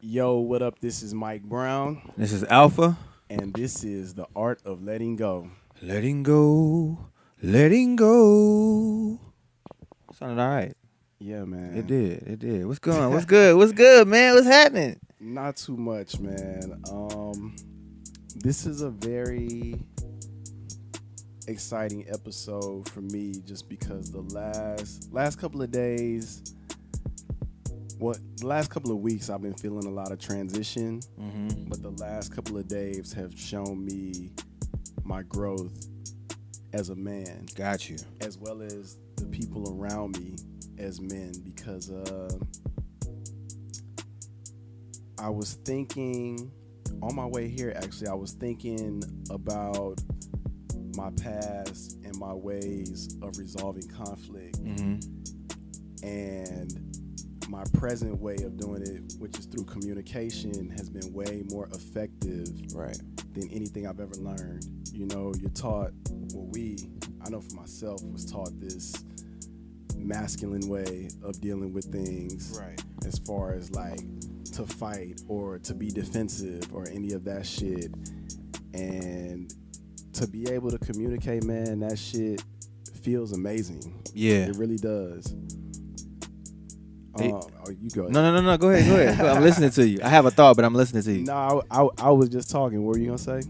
Yo, what up? This is Mike Brown, This is Alpha. and this is The Art of Letting Go. Letting go. Letting go. Sounded all right. Yeah, man. It did. It did. What's going on? What's good? What's good, man? What's happening? Not too much, man. This is a very exciting episode for me just because the last couple of days, the last couple of weeks I've been feeling a lot of transition, but the last couple of days have shown me my growth as a man. Got you. As well as the people around me as men, because I was thinking on my way here, actually, I was thinking about my past and my ways of resolving conflict, and my present way of doing it, which is through communication, has been way more effective than anything I've ever learned. You know, you're taught, I know for myself, was taught this masculine way of dealing with things, as far as like to fight or to be defensive or any of that shit. And to be able to communicate, man, that shit feels amazing. Yeah. It really does. You go ahead. No. Go ahead. I'm listening to you. I have a thought, but I'm listening to you. No, I was just talking. What were you gonna say?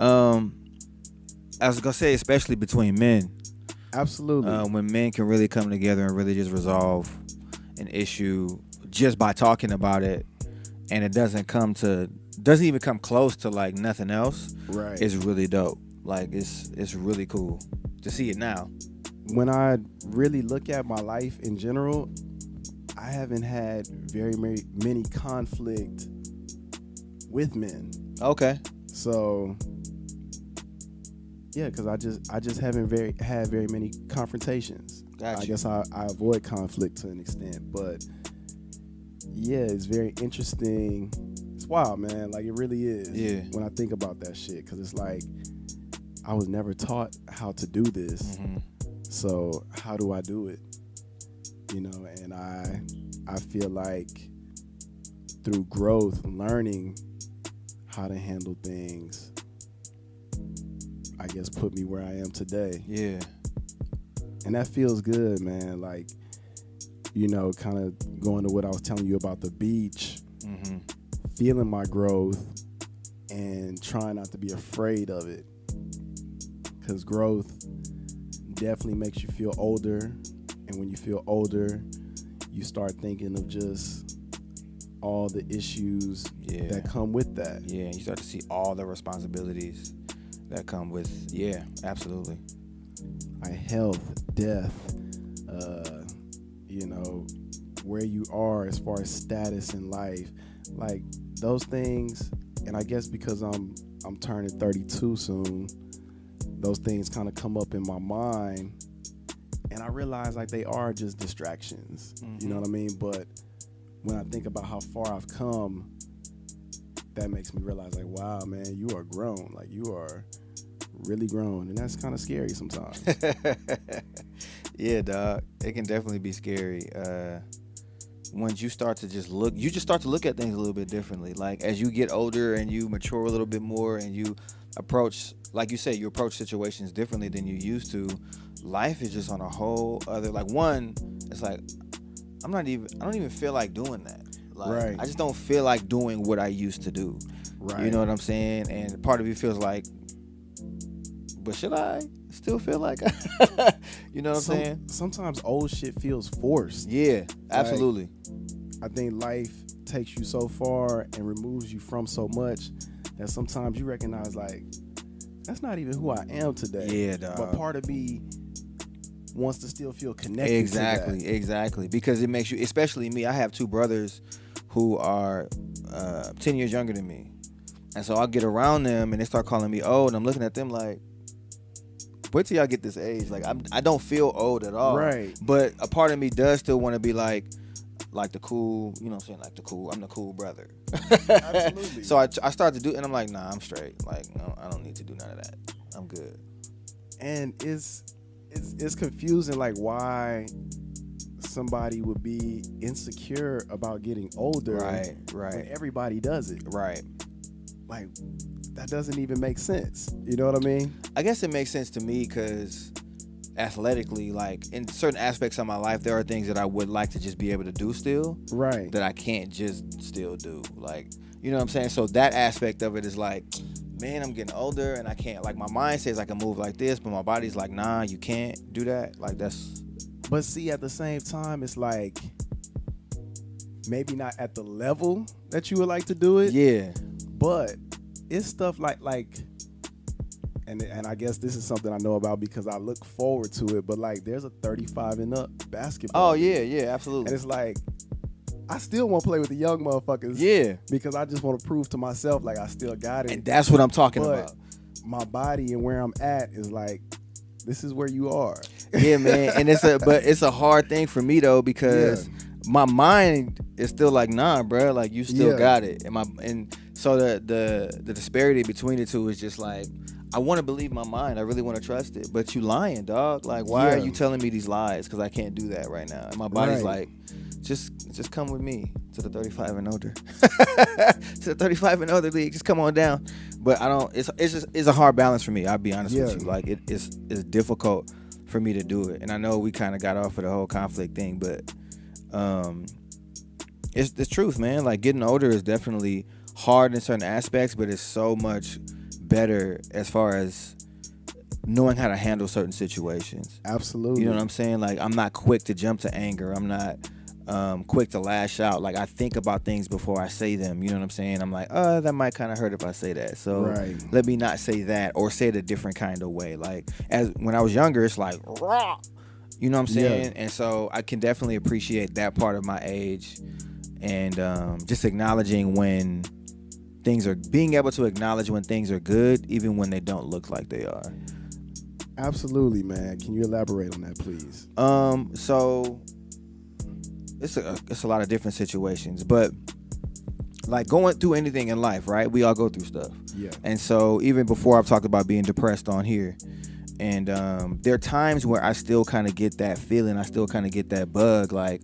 I was gonna say, especially between men. Absolutely. When men can really come together and really just resolve an issue just by talking about it, and it doesn't even come close to like nothing else. Right. It's really dope. Like it's really cool to see it now. When I really look at my life in general, I haven't had very many conflict with men. Okay. So yeah, because I just haven't had very many confrontations. Gotcha. I guess I avoid conflict to an extent, but yeah, it's very interesting. It's wild, man. Like, it really is. Yeah. When I think about that shit, because it's like I was never taught how to do this. So how do I do it? You know, and I feel like through growth, learning how to handle things, I guess put me where I am today. Yeah. And that feels good, man. Like, you know, kind of going to what I was telling you about the beach, feeling my growth and trying not to be afraid of it. Because growth definitely makes you feel older. And when you feel older, you start thinking of just all the issues that come with that. Yeah, you start to see all the responsibilities that come with, absolutely. Like health, death, you know, where you are as far as status in life. Like those things, and I guess because I'm turning 32 soon, those things kind of come up in my mind. And I realize like they are just distractions, you know what I mean? But when I think about how far I've come, that makes me realize like, wow, man, you are grown. Like, you are really grown. And that's kind of scary sometimes. Yeah, dog. It can definitely be scary. Once you start to you just start to look at things a little bit differently. Like, as you get older and you mature a little bit more and you approach, like you say, you approach situations differently than you used to. Life is just on a whole other, like, one, it's like, I don't even feel like doing that. Like, I just don't feel like doing what I used to do. Right. You know what I'm saying? And part of you feels like, but should I still feel like, you know what I'm saying? Sometimes old shit feels forced. Yeah, absolutely. Like, I think life takes you so far and removes you from so much that sometimes you recognize, like, that's not even who I am today. Yeah, dog. But part of me wants to still feel connected to that. Exactly. Because it makes you, especially me, I have two brothers who are 10 years younger than me. And so I'll get around them and they start calling me old, and I'm looking at them like, wait till y'all get this age. Like, I don't feel old at all. Right. But a part of me does still want to be like the cool, you know what I'm saying? Like I'm the cool brother. Absolutely. So I start to do, and I'm like, nah, I'm straight. Like, no, I don't need to do none of that. I'm good. And it's confusing, like, why somebody would be insecure about getting older. Right. When everybody does it. Right. Like, that doesn't even make sense. You know what I mean? I guess it makes sense to me because athletically, like in certain aspects of my life, there are things that I would like to just be able to do still. Right. That I can't just still do. Like, you know what I'm saying? So that aspect of it is like, man, I'm getting older and I can't, like, my mind says I can move like this, but my body's like, nah, you can't do that. Like, that's. But see, at the same time, it's like maybe not at the level that you would like to do it. Yeah. But it's stuff like and I guess this is something I know about because I look forward to it, but like there's a 35 and up basketball. Oh, yeah, absolutely. And it's like, I still want to play with the young motherfuckers. Yeah. Because I just want to prove to myself like I still got it. And that's what I'm talking but about. My body and where I'm at is like, this is where you are. Yeah, man. And it's a hard thing for me though, because my mind is still like, nah, bro, like you still got it. And so the disparity between the two is just like, I want to believe my mind. I really want to trust it. But you lying, dog. Like, why are you telling me these lies? Because I can't do that right now. And my body's like, just come with me to the 35 and older. To the 35 and older league. Just come on down. But I don't, it's a hard balance for me. I'll be honest with you. Like, it's difficult for me to do it. And I know we kind of got off of the whole conflict thing, but it's the truth, man. Like, getting older is definitely hard in certain aspects, but it's so much better as far as knowing how to handle certain situations. Absolutely. You know what I'm saying? Like, I'm not quick to jump to anger. I'm not quick to lash out. Like, I think about things before I say them. You know what I'm saying? I'm like, that might kind of hurt if I say that. So let me not say that, or say it a different kind of way. Like, as when I was younger, it's like, raw. You know what I'm saying? And so I can definitely appreciate that part of my age, and just acknowledging when things are, being able to acknowledge when things are good, even when they don't look like they are. Absolutely, man. Can you elaborate on that, please? So it's a lot of different situations, but like going through anything in life, right? We all go through stuff. Yeah. And so even before, I've talked about being depressed on here, and there are times where I still kind of get that feeling. I still kind of get that bug, like,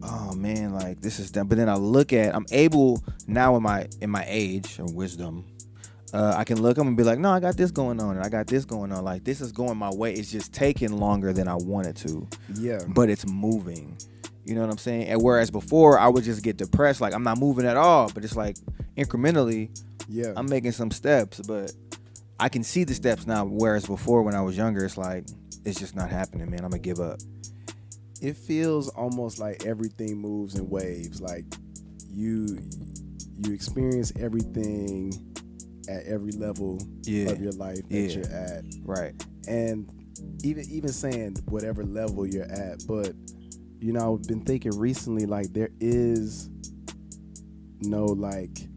oh man, like this is done. But then I'm able now in my age or wisdom, I can look up and be like, no, I got this going on, and I got this going on. Like, this is going my way. It's just taking longer than I wanted to. Yeah. But it's moving. You know what I'm saying? And whereas before I would just get depressed, like I'm not moving at all. But it's like incrementally, I'm making some steps, but I can see the steps now. Whereas before, when I was younger, it's like, it's just not happening, man. I'm gonna give up. It feels almost like everything moves in waves. Like you experience everything at every level of your life that you're at. Right. And even saying whatever level you're at, but you know, I've been thinking recently, like there is no like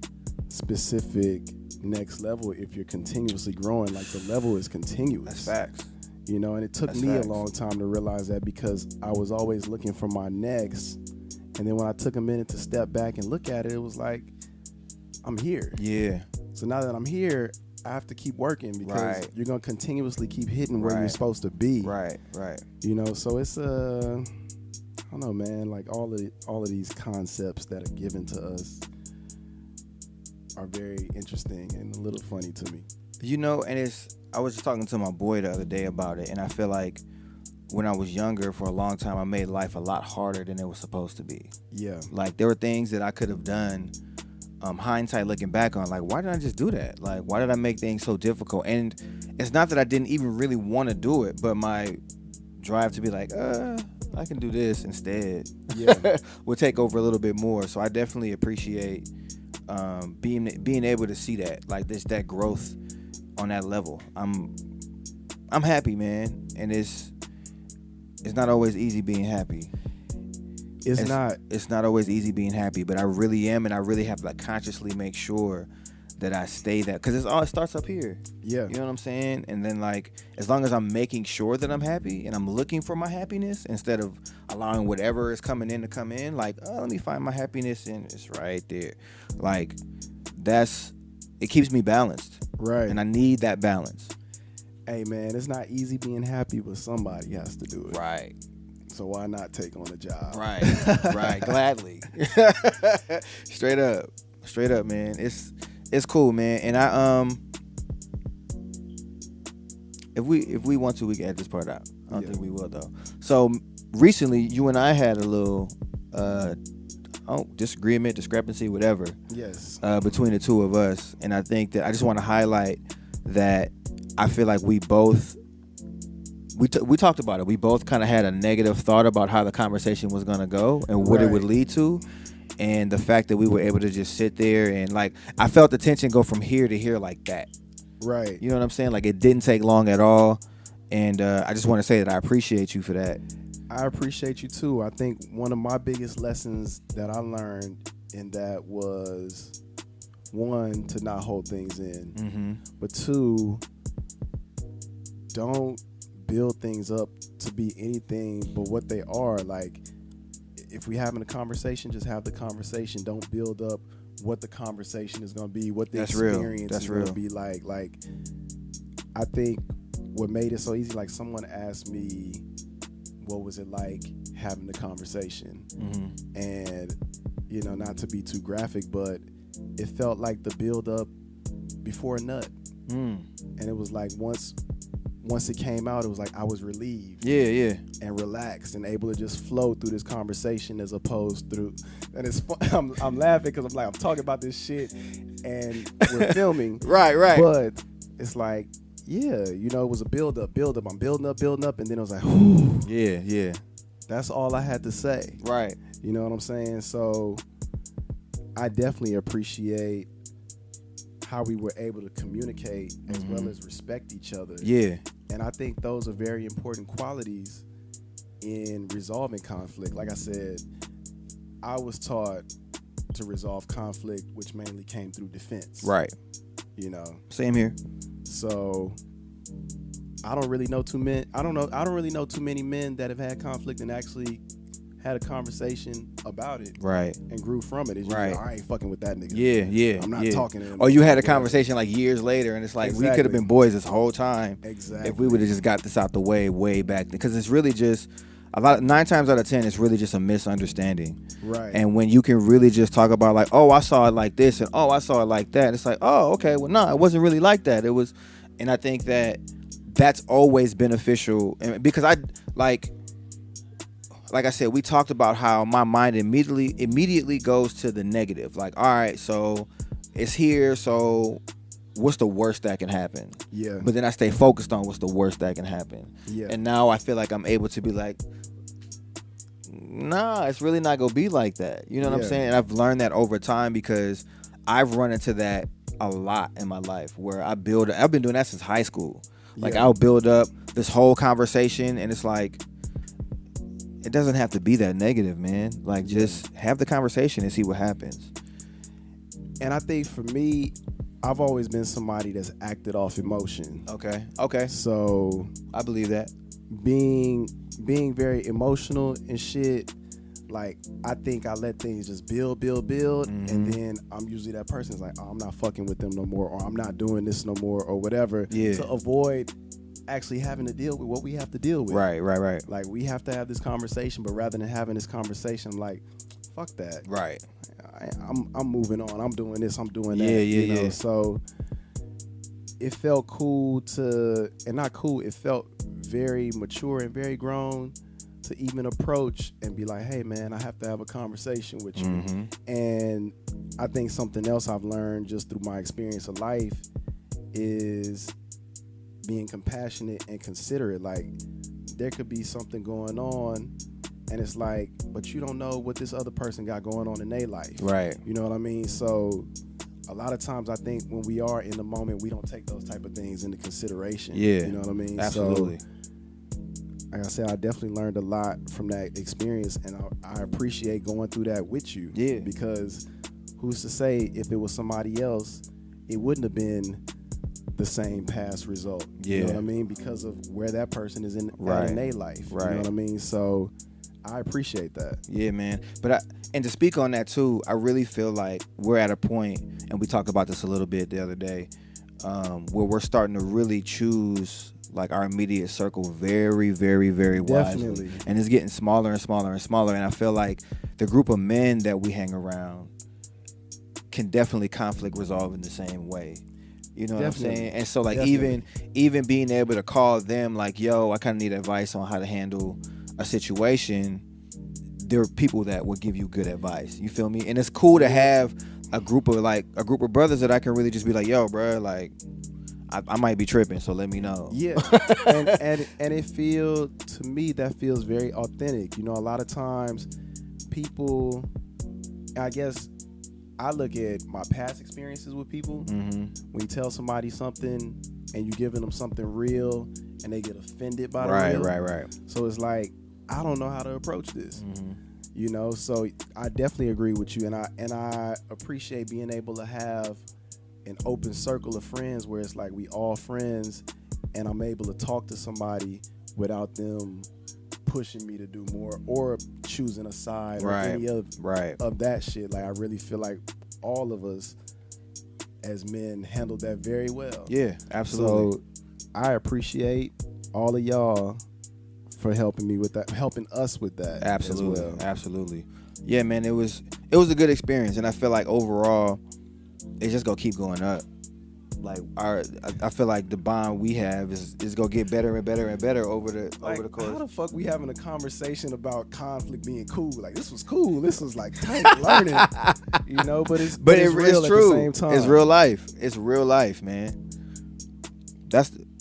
specific next level if you're continuously growing. Like the level is continuous. That's facts. You know, and it took me a long time to realize that, because I was always looking for my next, and then when I took a minute to step back and look at it, it was like, I'm here. Yeah. So now that I'm here, I have to keep working, because you're gonna continuously keep hitting where you're supposed to be. Right. You know, so it's I don't know, man. Like all of these concepts that are given to us are very interesting and a little funny to me. You know, and I was just talking to my boy the other day about it, and I feel like when I was younger, for a long time, I made life a lot harder than it was supposed to be. Yeah. Like there were things that I could have done, hindsight looking back on, like, why did I just do that? Like, why did I make things so difficult? And it's not that I didn't even really want to do it, but my drive to be like, I can do this instead, would take over a little bit more. So I definitely appreciate being able to see that, like that growth on that level. I'm happy, man, and it's not always easy being happy. It's not always easy being happy, but I really am, and I really have to like consciously make sure that I stay that, because it starts up here. Yeah. You know what I'm saying? And then like, as long as I'm making sure that I'm happy and I'm looking for my happiness instead of allowing whatever is coming in to come in, like, let me find my happiness and it's right there. Like it keeps me balanced. Right. And I need that balance. Hey man, it's not easy being happy, but somebody has to do it. Right. So why not take on a job? Right, right, gladly. Straight up, man. It's cool, man. And if we want to, we can edit this part out. I don't think we will though. So recently, you and I had a little discrepancy, whatever. Yes. Between the two of us, and I think that I just want to highlight that I feel like we both. We talked about it. We both kind of had a negative thought about how the conversation was going to go and what it would lead to. And the fact that we were able to just sit there and, like, I felt the tension go from here to here like that. Right. You know what I'm saying? Like, it didn't take long at all. And I just want to say that I appreciate you for that. I appreciate you, too. I think one of my biggest lessons that I learned in that was, one, to not hold things in. Mm-hmm. But two, don't build things up to be anything but what they are. Like, if we having a conversation, just have the conversation. Don't build up what the conversation is going to be, what the experience is going to be like. Like, I think what made it so easy, like, someone asked me, what was it like having the conversation? Mm-hmm. And, you know, not to be too graphic, but it felt like the build up before a nut. And it was like once it came out, it was like I was relieved, and relaxed, and able to just flow through this conversation as opposed through. And it's fun. I'm laughing because I'm talking about this shit, and we're filming, right. But it's like, you know, it was a build up. I'm building up, and then it was like, whew, yeah. That's all I had to say, right? You know what I'm saying? So I definitely appreciate how we were able to communicate as well as respect each other. Yeah. And I think those are very important qualities in resolving conflict. Like I said, I was taught to resolve conflict, which mainly came through defense. Right. You know. Same here. So I don't really know too many men that have had conflict and actually had a conversation about it, right, and grew from it. It's right. Like, I ain't fucking with that nigga. Yeah. I'm not talking to him. Or you had a conversation like years later, and it's like we could have been boys this whole time. Exactly. If we would have just got this out the way back then, because it's really just 9 times out of 10, it's really just a misunderstanding. Right. And when you can really just talk about like, oh, I saw it like this, and oh, I saw it like that, it's like, oh, okay, well, no, it wasn't really like that. It was, and I think that that's always beneficial, and because like I said, we talked about how my mind immediately goes to the negative. Like, all right, so it's here, so what's the worst that can happen? Yeah. But then I stay focused on what's the worst that can happen. Yeah. And now I feel like I'm able to be like, nah, it's really not gonna be like that. You know what I'm saying? And I've learned that over time because I've run into that a lot in my life where I've been doing that since high school. Like, I'll build up this whole conversation, and it's like, it doesn't have to be that negative, man. Like, just have the conversation and see what happens. And I think for me, I've always been somebody that's acted off emotion. Okay. So I believe that. Being very emotional and shit, like, I think I let things just build, and then I'm usually that person that's like, oh, I'm not fucking with them no more, or I'm not doing this no more, or whatever, to avoid actually having to deal with what we have to deal with. Right. Like, we have to have this conversation, but rather than having this conversation, I'm like, fuck that. Right. I'm moving on. I'm doing this. I'm doing that. Yeah. So it felt cool it felt very mature and very grown to even approach and be like, hey, man, I have to have a conversation with you. And I think something else I've learned just through my experience of life is being compassionate and considerate. Like, there could be something going on, and it's like, but you don't know what this other person got going on in their life. Right. You know what I mean? So a lot of times I think when we are in the moment, we don't take those type of things into consideration. Yeah. You know what I mean? Absolutely. So, like I said, I definitely learned a lot from that experience, and I appreciate going through that with you. Yeah. Because who's to say if it was somebody else, it wouldn't have been the same past result. Yeah. You know what I mean? Because of where that person is in their life. Right. You know what I mean? So I appreciate that. Yeah, man. But and to speak on that too, I really feel like we're at a point, and we talked about this a little bit the other day, where we're starting to really choose like our immediate circle very, very, very wisely. Definitely. And it's getting smaller and smaller and smaller. And I feel like the group of men that we hang around can definitely conflict resolve in the same way. You know Definitely. what I'm saying? And so like Definitely. even being able to call them like, yo, I kind of need advice on how to handle a situation. There are people that will give you good advice. You feel me? And it's cool to have a group of brothers that I can really just be like, yo, bro, like I might be tripping, so let me know. Yeah. and it feels, to me, that feels very authentic. You know, a lot of times people, I guess I look at my past experiences with people. When you tell somebody something and you giving them something real and they get offended by the real. Right. So it's like, I don't know how to approach this. You know, so I definitely agree with you, and I appreciate being able to have an open circle of friends where it's like we all friends, and I'm able to talk to somebody without them pushing me to do more or choosing a side or any of that shit. Like, I really feel like all of us as men handled that very well. Yeah, absolutely. So I appreciate all of y'all for helping me with that, helping us with that. Absolutely, as well. absolutely. Yeah, man, it was a good experience, and I feel like overall, it's just gonna keep going up. Like I feel like the bond we have is gonna get better and better and better over the course. How the fuck we having a conversation about conflict being cool? Like, this was cool. This was like tight learning, you know. But it's real it's true. At the same time. It's real life. It's real life, man.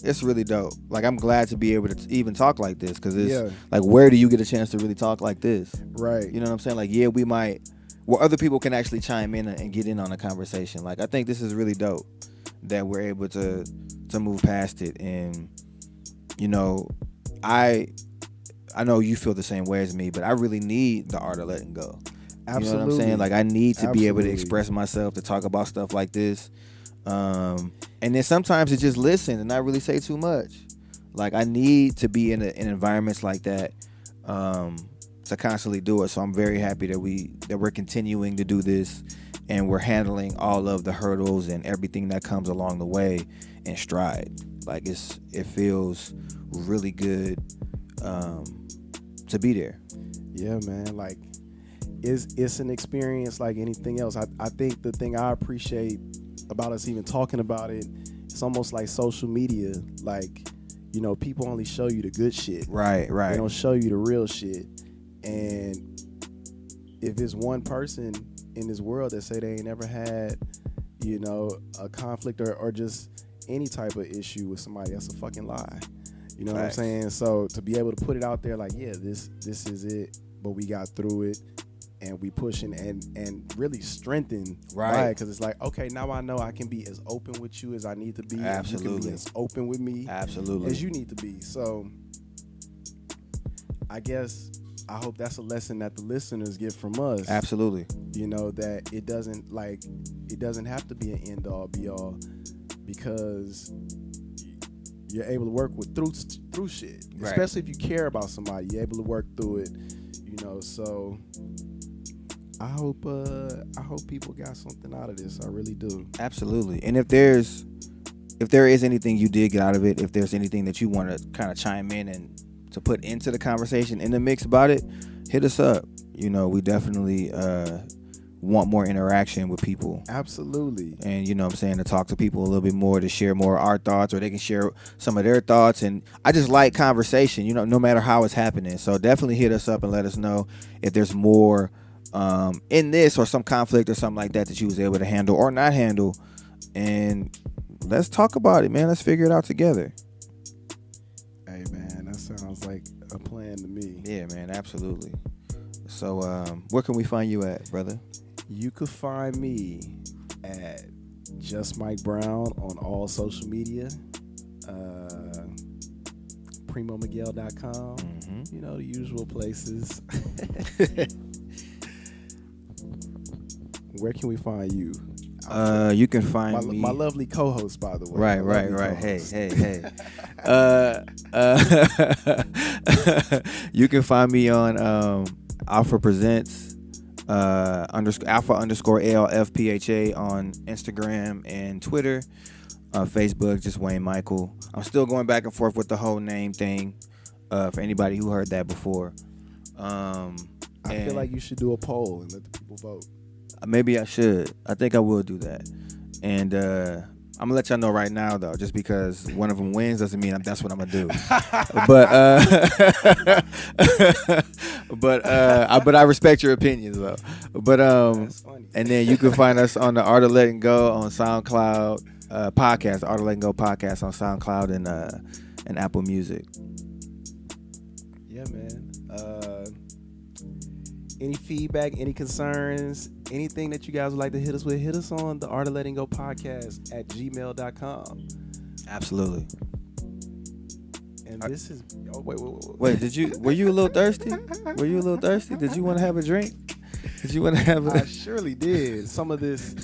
It's really dope. Like, I'm glad to be able to even talk like this, because it's like, where do you get a chance to really talk like this? Right. You know what I'm saying? Like, yeah, we might, where other people can actually chime in and get in on a conversation. Like, I think this is really dope that we're able to move past it. And, you know, I know you feel the same way as me, but I really need the art of letting go. Absolutely. You know what I'm saying? Like, I need to be able to express myself, to talk about stuff like this. And then sometimes it just listen and not really say too much. Like, I need to be in environments like that to constantly do it. So I'm very happy that we're continuing to do this, and we're handling all of the hurdles and everything that comes along the way in stride. Like, it feels really good to be there. Yeah, man. Like, it's an experience like anything else. I think the thing I appreciate about us even talking about it, it's almost like social media. Like, you know, people only show you the good shit. Right. They don't show you the real shit. And if it's one person in this world that say they ain't never had, you know, a conflict or just any type of issue with somebody, that's a fucking lie. You know what I'm saying? So to be able to put it out there like, yeah, this is it, but we got through it, and we pushing and really strengthen, right? Because it's like, okay, now I know I can be as open with you as I need to be. Absolutely. You can be as open with me, absolutely, as you need to be. So I guess I hope that's a lesson that the listeners get from us. Absolutely. You know, that it doesn't have to be an end all be all, because you're able to work through shit. Right. Especially if you care about somebody, you're able to work through it. You know, so I hope people got something out of this. I really do. Absolutely. And if there is anything you did get out of it, if there's anything that you want to kind of chime in and to put into the conversation in the mix about it, hit us up. You know, we definitely want more interaction with people. Absolutely. And, you know what I'm saying, to talk to people a little bit more, to share more of our thoughts, or they can share some of their thoughts. And I just like conversation, you know, no matter how it's happening. So definitely hit us up and let us know if there's more in this, or some conflict or something like that you was able to handle or not handle. And let's talk about it, man. Let's figure it out together. Hey, man, that sounds like a plan to me. Yeah, man, absolutely. So where can we find you at, brother? You could find me at Just Mike Brown on all social media, PrimoMiguel.com, you know, the usual places. Where can we find you? You can find me. My lovely co-host, by the way. Right. Co-host. Hey. You can find me on Alpha Presents Alpha_ALFPHA on Instagram and Twitter. Facebook, just Wayne Michael. I'm still going back and forth with the whole name thing. For anybody who heard that before. I feel like you should do a poll and let the people vote. Maybe I should. I think I will do that. And I'm gonna let y'all know right now, though, just because one of them wins doesn't mean that's what I'm gonna do. But I respect your opinions, though. But and then you can find us on the Art of Letting Go on SoundCloud podcast, Art of Letting Go podcast on SoundCloud and Apple Music. Yeah, man. Any feedback, any concerns, anything that you guys would like to hit us with, hit us on the Art of Letting Go podcast at gmail.com. Absolutely. And this is wait. Were you a little thirsty? Did you want to have a drink? Did you want to have I surely did. Some of this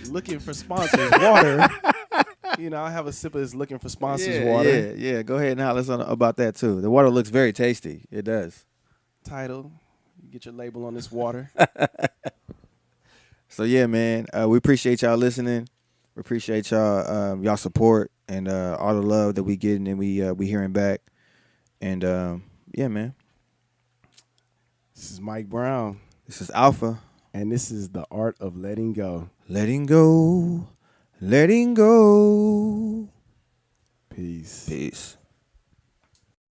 looking for sponsors water. I have a sip of this looking for sponsors water. Yeah. Go ahead and holler us about that too. The water looks very tasty. It does. Title. Get your label on this water. So yeah, man, we appreciate y'all listening. We appreciate y'all support and all the love that we getting and we hearing back. And yeah, man. This is Mike Brown. This is Alpha. And this is the Art of Letting Go. Letting go. Letting go. Peace. Peace.